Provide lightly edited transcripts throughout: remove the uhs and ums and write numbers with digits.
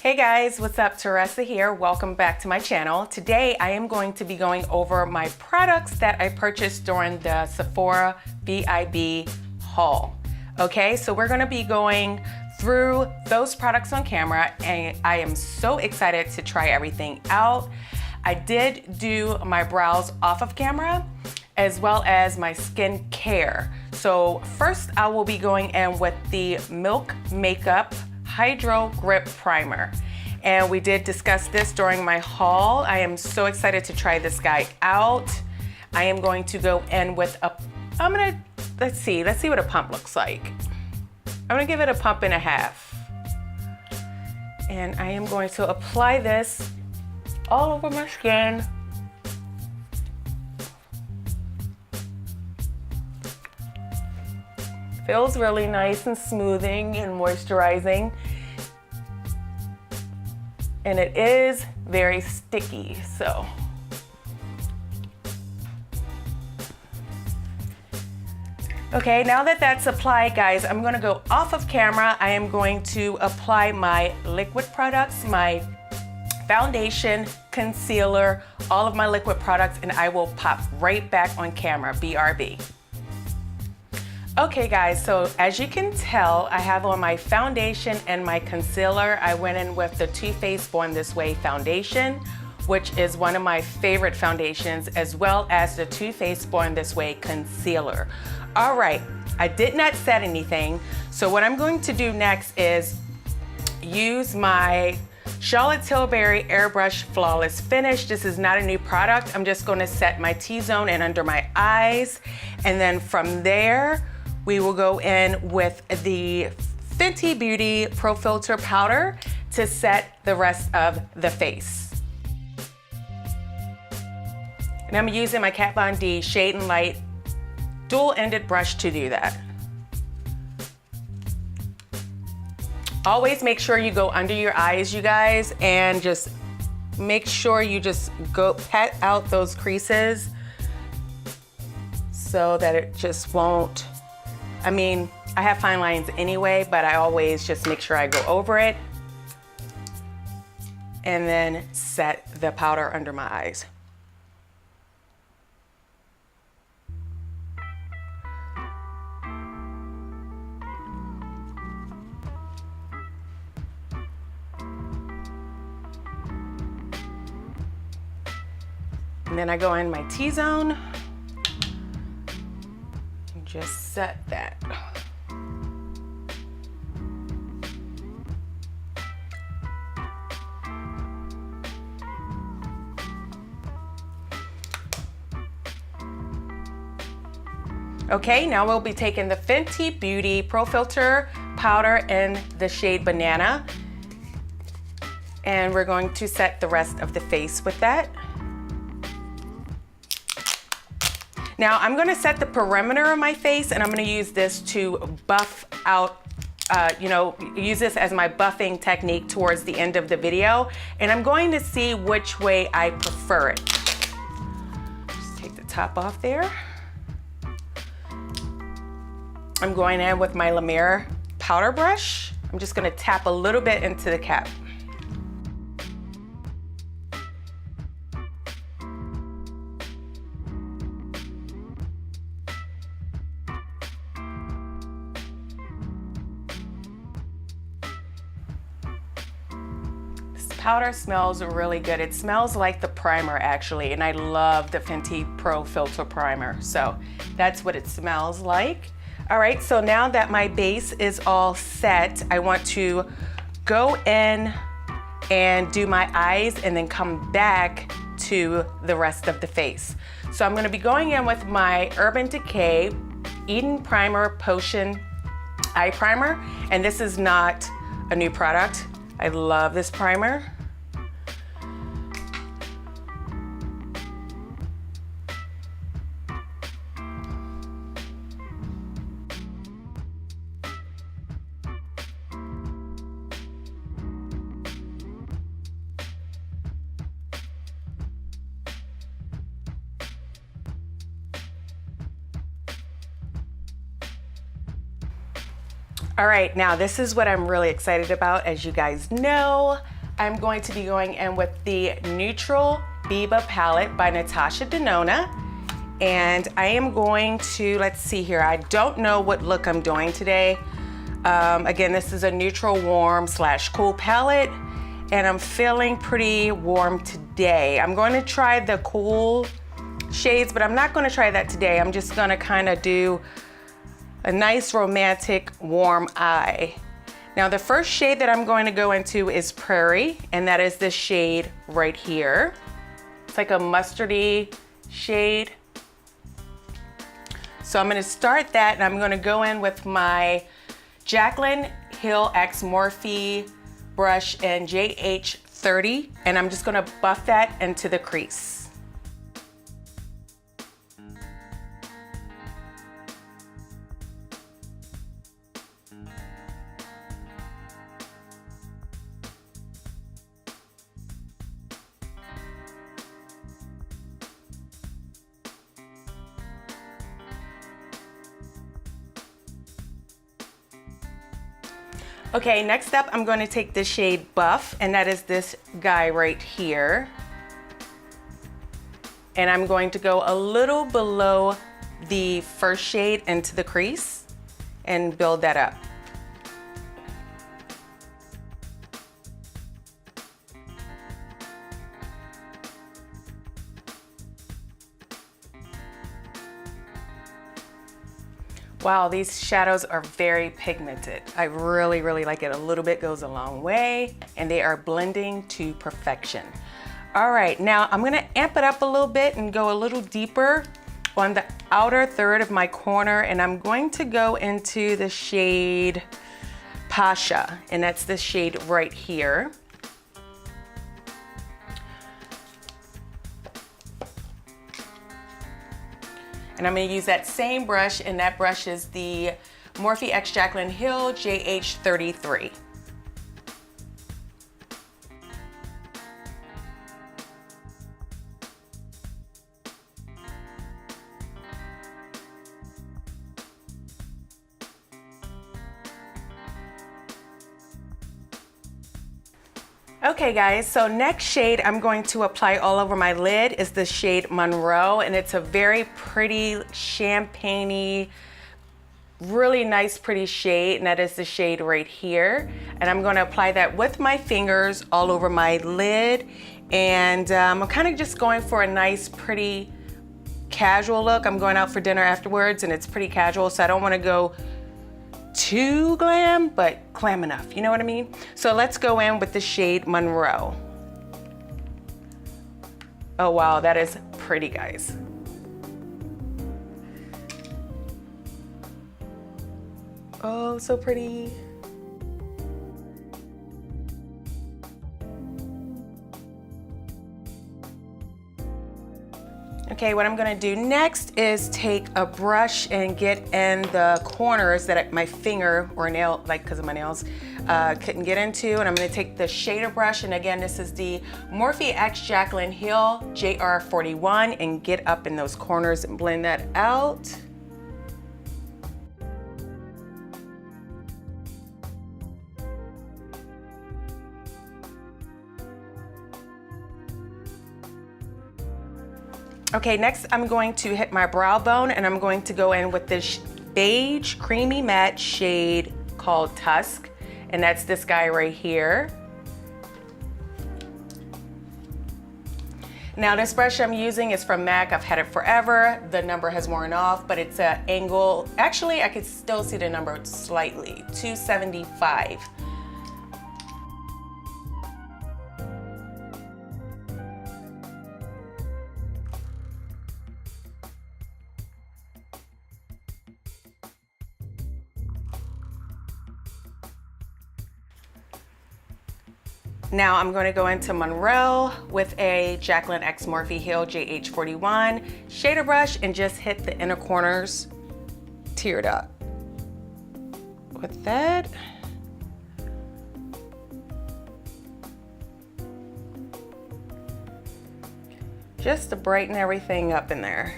Hey guys, what's up? Teressa here. Welcome back to my channel. Today I am going to be going over my products that I purchased during the Sephora Biba haul. Okay, so we're going to be going through those products on camera and I am so excited to try everything out. I did do my brows off of camera as well as my skin care. So first I will be going in with the Milk Makeup Hydro Grip Primer. And we did discuss this during my haul. I am so excited to try this guy out. I am going to go in with let's see what a pump looks like. I'm gonna give it a pump and a half. And I am going to apply this all over my skin. Feels really nice and smoothing and moisturizing. And it is very sticky, so. Okay, now that that's applied, guys, I'm gonna go off of camera. I am going to apply my liquid products, my foundation, concealer, all of my liquid products, and I will pop right back on camera, BRB. Okay guys, so as you can tell, I have on my foundation and my concealer. I went in with the Too Faced Born This Way foundation, which is one of my favorite foundations, as well as the Too Faced Born This Way concealer. All right, I did not set anything, so what I'm going to do next is use my Charlotte Tilbury Airbrush Flawless Finish. This is not a new product. I'm just gonna set my T-zone and under my eyes, and then from there, we will go in with the Fenty Beauty Pro Filt'r powder to set the rest of the face. And I'm using my Kat Von D Shade and Light dual-ended brush to do that. Always make sure you go under your eyes, you guys, and just make sure you just go pat out those creases so that it just won't. I mean, I have fine lines anyway, but I always just make sure I go over it and then set the powder under my eyes. And then I go in my T-zone. Just set that. Okay, now we'll be taking the Fenty Beauty Pro Filt'r powder in the shade Banana. And we're going to set the rest of the face with that. Now I'm gonna set the perimeter of my face and I'm gonna use this to buff out, use this as my buffing technique towards the end of the video. And I'm going to see which way I prefer it. Just take the top off there. I'm going in with my La Mer powder brush. I'm just gonna tap a little bit into the cap. Powder smells really good. It smells like the primer actually, and I love the Fenty Pro Filt'r primer. So that's what it smells like. All right, so now that my base is all set, I want to go in and do my eyes and then come back to the rest of the face. So I'm gonna be going in with my Urban Decay Eden Primer Potion Eye Primer, and this is not a new product. I love this primer. All right, now this is what I'm really excited about. As you guys know, I'm going to be going in with the Neutral Biba palette by Natasha Denona. And I am going to, let's see here, I don't know what look I'm doing today. Again, this is a neutral warm / cool palette, and I'm feeling pretty warm today. I'm going to try the cool shades, but I'm not going to try that today. I'm just going to kind of do a nice romantic warm eye. Now the first shade that I'm going to go into is Prairie, and that is this shade right here. It's like a mustardy shade. So I'm going to start that, and I'm going to go in with my Jaclyn Hill X Morphe brush in JH30, and I'm just going to buff that into the crease. Okay, next up, I'm going to take the shade Buff, and that is this guy right here. And I'm going to go a little below the first shade into the crease and build that up. Wow, these shadows are very pigmented. I really, really like it. A little bit goes a long way, and they are blending to perfection. All right, now I'm gonna amp it up a little bit and go a little deeper on the outer third of my corner, and I'm going to go into the shade Pasha, and that's this shade right here. And I'm going to use that same brush, and that brush is the Morphe X Jaclyn Hill JH33. Okay guys, so next shade I'm going to apply all over my lid is the shade Monroe, and it's a very pretty champagne-y, really nice pretty shade, and that is the shade right here. And I'm going to apply that with my fingers all over my lid, and I'm kind of just going for a nice pretty casual look. I'm going out for dinner afterwards, and it's pretty casual, so I don't want to go too glam, but glam enough, you know what I mean? So let's go in with the shade Monroe. Oh wow, that is pretty, guys. Oh, so pretty. Okay, what I'm gonna do next is take a brush and get in the corners that my finger or nail, like because of my nails, couldn't get into. And I'm gonna take the shader brush, and again, this is the Morphe X Jaclyn Hill JR41, and get up in those corners and blend that out. Okay, next I'm going to hit my brow bone, and I'm going to go in with this beige creamy matte shade called Tusk, and that's this guy right here. Now this brush I'm using is from MAC. I've had it forever. The number has worn off, but it's an angle. Actually, I could still see the number slightly, 275. Now I'm going to go into Monroe with a Jaclyn X Morphe Hill JH41 shader brush and just hit the inner corners, tiered up. With that, just to brighten everything up in there.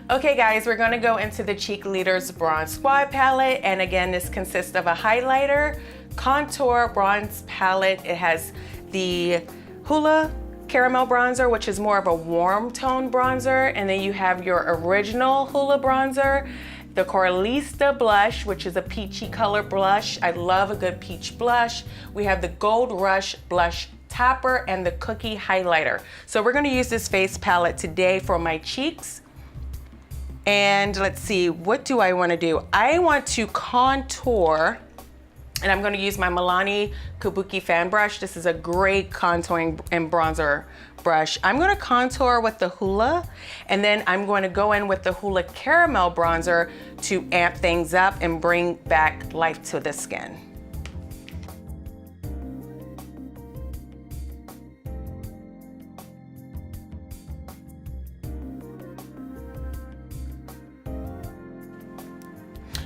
Okay guys, we're gonna go into the Cheekleaders Bronze Squad palette, and again, this consists of a highlighter, contour, bronze palette. It has the Hoola Caramel Bronzer, which is more of a warm tone bronzer, and then you have your original Hoola bronzer, the Coralista blush, which is a peachy color blush. I love a good peach blush. We have the Gold Rush blush topper and the cookie highlighter. So we're gonna use this face palette today for my cheeks. And let's see, what do I wanna do? I want to contour, and I'm gonna use my Milani Kabuki fan brush. This is a great contouring and bronzer brush. I'm gonna contour with the Hoola, and then I'm going to go in with the Hoola Caramel Bronzer to amp things up and bring back life to the skin.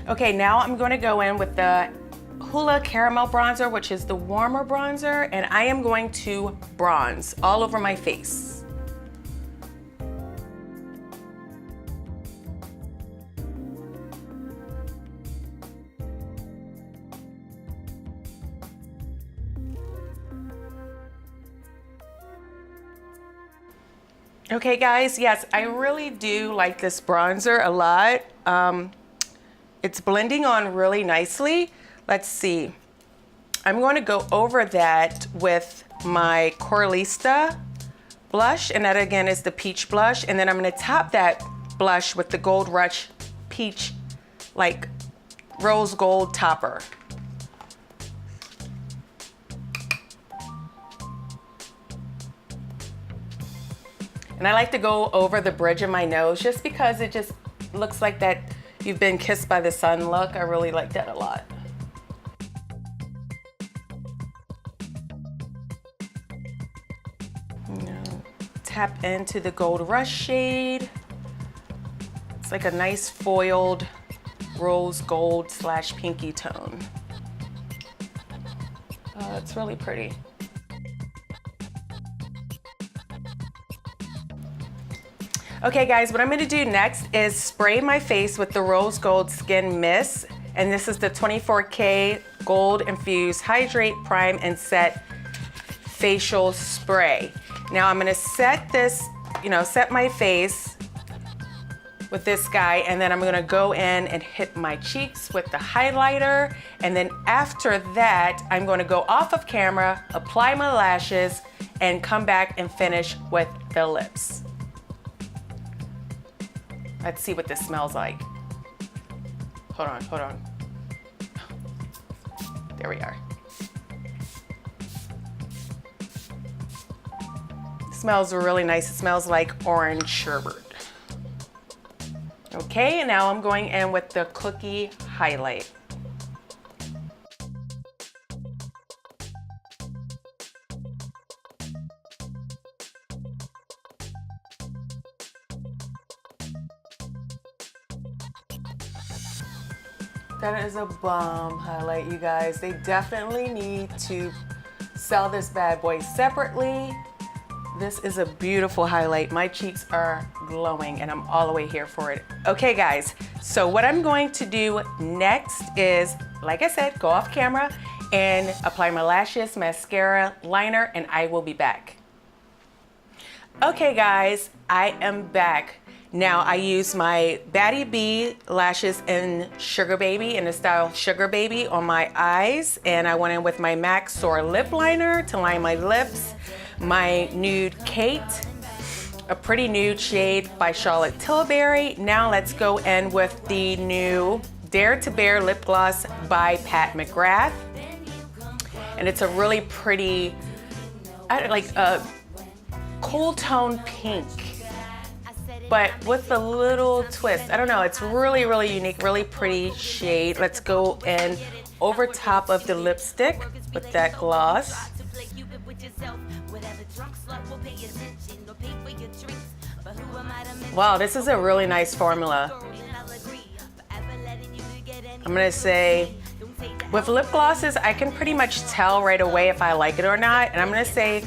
Okay, now I'm going to go in with the Hoola Caramel Bronzer, which is the warmer bronzer, and I am going to bronze all over my face. Okay guys, yes, I really do like this bronzer a lot. It's blending on really nicely. Let's see. I'm going to go over that with my Coralista blush, and that again is the peach blush, and then I'm going to top that blush with the Gold Rush peach, like rose gold topper. And I like to go over the bridge of my nose just because it just looks like that you've been kissed by the sun look. I really like that a lot. Tap into the Gold Rush shade. It's like a nice foiled rose gold / pinky tone. Oh, it's really pretty. Okay guys, what I'm gonna do next is spray my face with the Rose Gold Skin Mist, and this is the 24K Gold Infused Hydrate, Prime, and Set Facial Spray. Now I'm gonna set this, set my face with this guy, and then I'm gonna go in and hit my cheeks with the highlighter, and then after that, I'm gonna go off of camera, apply my lashes, and come back and finish with the lips. Let's see what this smells like. Hold on. There we are. It smells really nice. It smells like orange sherbet. Okay, and now I'm going in with the cookie highlight. That is a bomb highlight, you guys. They definitely need to sell this bad boy separately. This is a beautiful highlight. My cheeks are glowing and I'm all the way here for it. Okay guys, so what I'm going to do next is, like I said, go off camera and apply my lashes, mascara, liner, and I will be back. Okay guys, I am back. Now I use my Batty B lashes in Sugar Baby, in the style Sugar Baby, on my eyes, and I went in with my MAC Soar lip liner to line my lips, my nude Kate, a pretty nude shade by Charlotte Tilbury. Now let's go in with the new Dare to Bear lip gloss by Pat McGrath, and it's a really pretty, like a cool tone pink, but with a little twist. I don't know, it's really, really unique, really pretty shade. Let's go in over top of the lipstick with that gloss. Wow, this is a really nice formula. I'm gonna say, with lip glosses, I can pretty much tell right away if I like it or not. And I'm gonna say,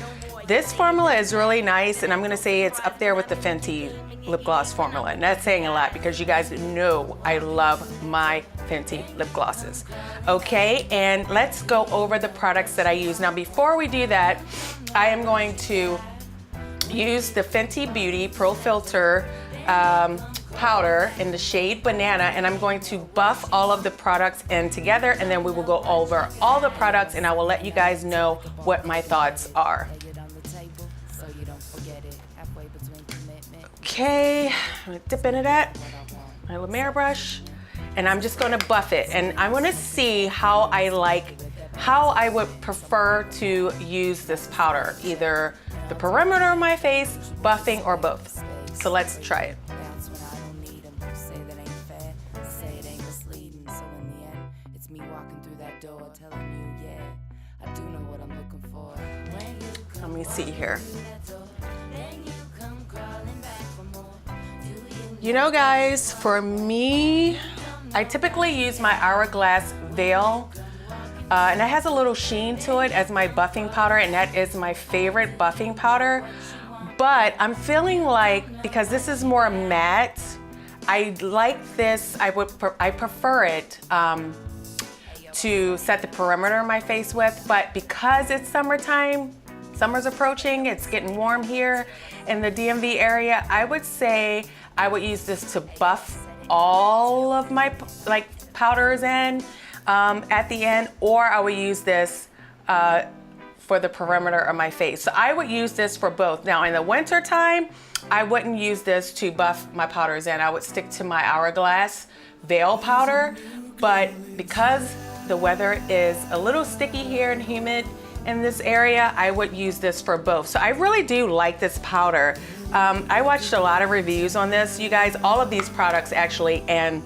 This formula is really nice, and I'm gonna say it's up there with the Fenty lip gloss formula. And that's saying a lot because you guys know I love my Fenty lip glosses. Okay, and let's go over the products that I use. Now, before we do that, I am going to use the Fenty Beauty Pro Filt'r powder in the shade Banana, and I'm going to buff all of the products in together, and then we will go over all the products and I will let you guys know what my thoughts are. Okay, I'm gonna dip into that, my La Mer brush, and I'm just gonna buff it, and I wanna see how I would prefer to use this powder, either the perimeter of my face, buffing, or both. So let's try it. Let me see here. You know, guys, for me, I typically use my Hourglass Veil, and it has a little sheen to it as my buffing powder, and that is my favorite buffing powder. But I'm feeling like, because this is more matte, I like this, I prefer it to set the perimeter of my face with, but because it's summertime, summer's approaching, it's getting warm here in the DMV area, I would say I would use this to buff all of my powders in at the end, or I would use this for the perimeter of my face. So I would use this for both. Now in the winter time, I wouldn't use this to buff my powders in. I would stick to my Hourglass Veil powder, but because the weather is a little sticky here and humid in this area, I would use this for both. So I really do like this powder. I watched a lot of reviews on this, you guys, all of these products actually, and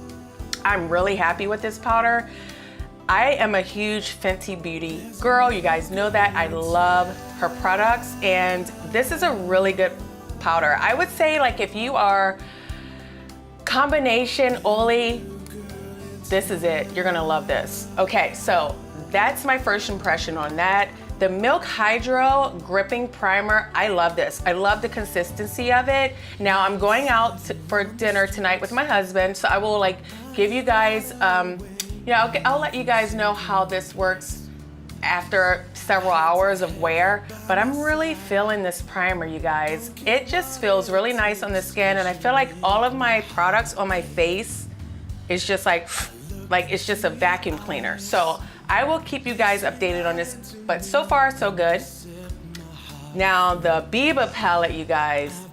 I'm really happy with this powder. I am a huge Fenty Beauty girl. You guys know that. I love her products, and this is a really good powder. I would say, like, if you are combination oily, this is it. You're gonna love this. Okay, so that's my first impression on that. The Milk Hydro Gripping Primer, I love this. I love the consistency of it. Now I'm going out for dinner tonight with my husband, so I will give you guys, I'll let you guys know how this works after several hours of wear, but I'm really feeling this primer, you guys. It just feels really nice on the skin, and I feel like all of my products on my face is just like it's just a vacuum cleaner. So I will keep you guys updated on this, but so far so good. Now the Biba palette, you guys.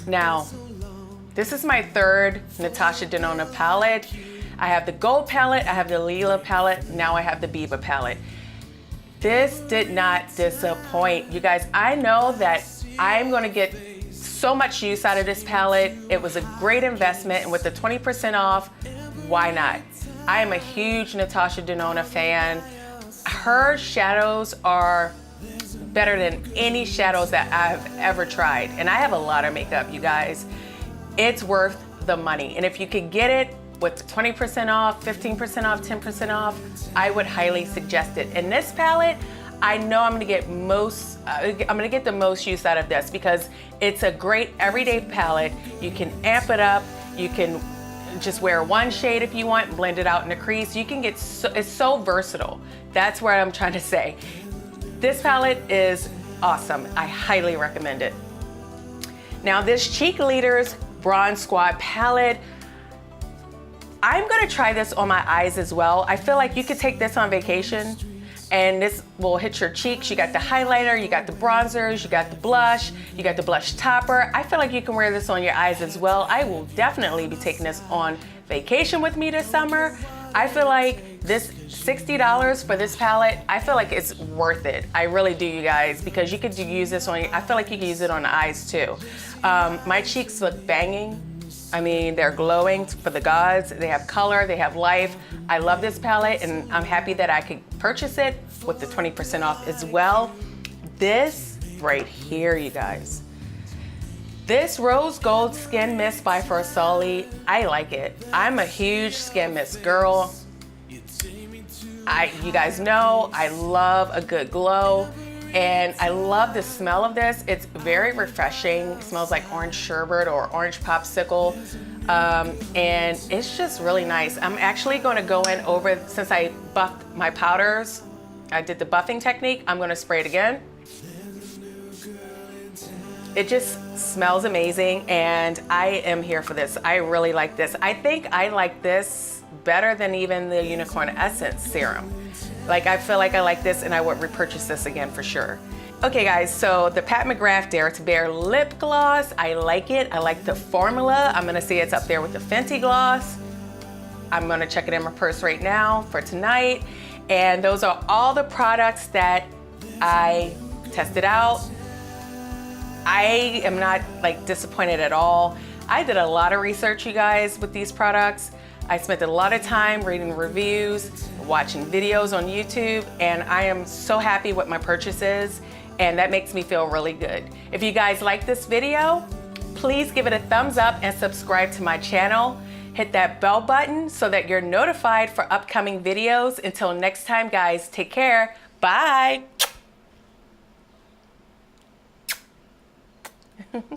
Now, this is my third Natasha Denona palette. I have the gold palette, I have the lila palette, now I have the Biba palette. This did not disappoint. You guys, I know that I'm gonna get so much use out of this palette. It was a great investment, and with the 20% off, why not? I am a huge Natasha Denona fan. Her shadows are better than any shadows that I've ever tried. And I have a lot of makeup, you guys. It's worth the money. And if you could get it with 20% off, 15% off, 10% off, I would highly suggest it. And this palette, I know I'm gonna get the most use out of this because it's a great everyday palette. You can amp it up, you can just wear one shade if you want, blend it out in the crease. You can get, it's so versatile. That's what I'm trying to say. This palette is awesome. I highly recommend it. Now this Cheekleaders Bronze Squad palette, I'm gonna try this on my eyes as well. I feel like you could take this on vacation and this will hit your cheeks. You got the highlighter, you got the bronzers, you got the blush, you got the blush topper. I feel like you can wear this on your eyes as well. I will definitely be taking this on vacation with me this summer. I feel like this $60 for this palette, I feel like it's worth it. I really do, you guys, because you could use this on, I feel like you can use it on the eyes too. My cheeks look banging. I mean, they're glowing for the gods. They have color, they have life. I love this palette, and I'm happy that I could purchase it with the 20% off as well. This right here, you guys. This Rose Gold Skin Mist by Farsali, I like it. I'm a huge skin mist girl. You guys know I love a good glow. And I love the smell of this. It's very refreshing. It smells like orange sherbet or orange popsicle. And it's just really nice. I'm actually going to go in over, since I buffed my powders, I did the buffing technique, I'm going to spray it again. It just smells amazing, and I am here for this. I really like this. I think I like this better than even the Unicorn Essence serum. Like, I feel like I like this, and I would repurchase this again for sure. Okay guys, so the Pat McGrath Dare to Bare lip gloss, I like it. I like the formula. I'm gonna say it's up there with the Fenty gloss. I'm gonna check it in my purse right now for tonight. And those are all the products that I tested out. I am not like disappointed at all. I did a lot of research, you guys, with these products. I spent a lot of time reading reviews, watching videos on YouTube, and I am so happy with my purchases, and that makes me feel really good. If you guys like this video, please give it a thumbs up and subscribe to my channel. Hit that bell button so that you're notified for upcoming videos. Until next time, guys, take care. Bye.